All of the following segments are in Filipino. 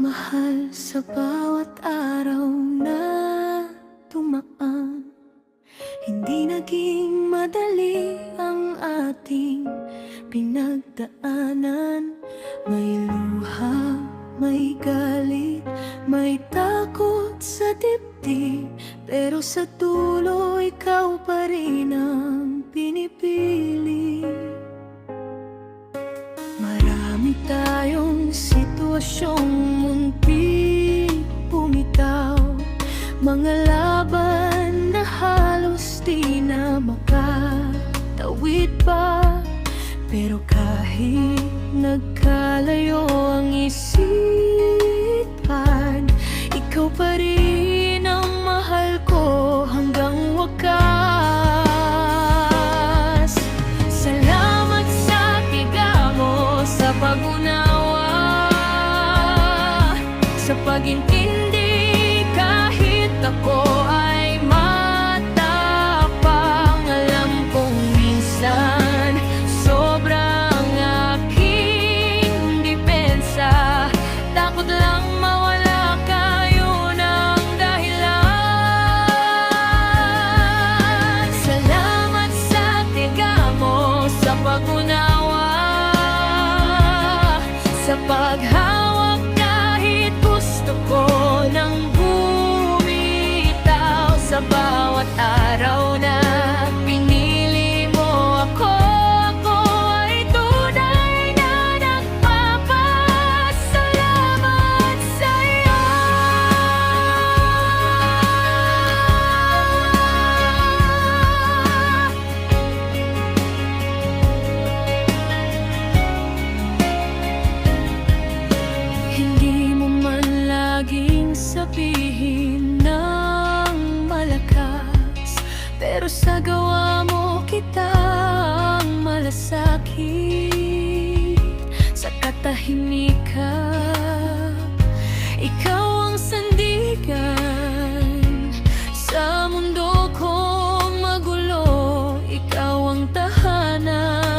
mahal sa bawat araw na dumaan. Hindi naging madali ang ating pinagdaanan. May luha, may galit, may takot sa dibdib, pero sa dulo ikaw pa rin ang pinipili. Marami tayong sitwasyong muntik bumitaw, mga laban na halos di na makatawid pa. Pero kahit nagkalayo ang isipan, ikaw pa rin ang mahal ko hanggang wakas. Salamat sa tiga mo, sa pag-unawa, sa pag-intindi kahit ako ay matapang. Alam kong minsan sobrang aking depensa, takot lang mawala ka, yun ang dahilan. Salamat sa tiga mo, sa pag-unawa, sa paghawak kahit gusto ko nang bumitaw. Sa bawat araw na pinili mo ako, ako ay tunay na nagpapasalamat sa'yo. Hindi mo man laging sabihin ng malakas, pero sa gawa mo kitang malasakit. Sa katahimikan, ikaw ang sandigan. Sa mundo kong magulo, ikaw ang tahanan.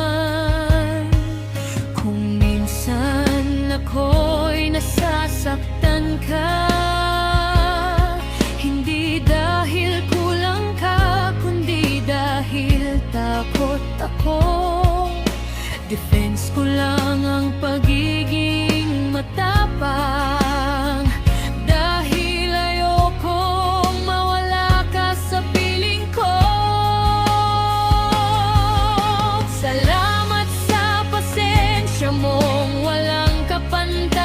Kung minsan ako'y nasasaktan ka, hindi dahil kulang ka, kundi dahil takot ako. Defense ko lang ang pagiging matapang, dahil ayokong mawala ka sa piling ko. Salamat sa pasensya mong walang kapantay,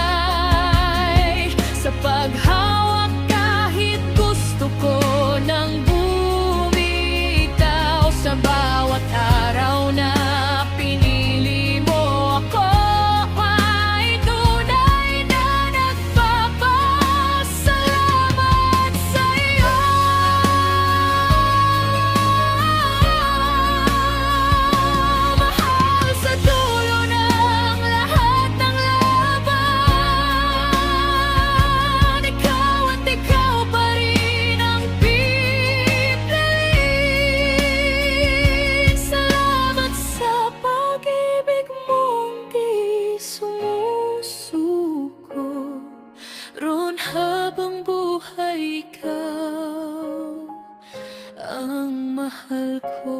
sa paghawak kahit gusto ko nang bumitaw. Sa bawat araw na pinili mo ako, ay tunay na nagpapasalamat sa'yo. Mahal sa dulo ng lahat ng laban, ikaw at ikaw pa rin ang pipiliin. Salamat sa pag-ibig mong di sumusuko, ron habang buhay ikaw ang mahal ko.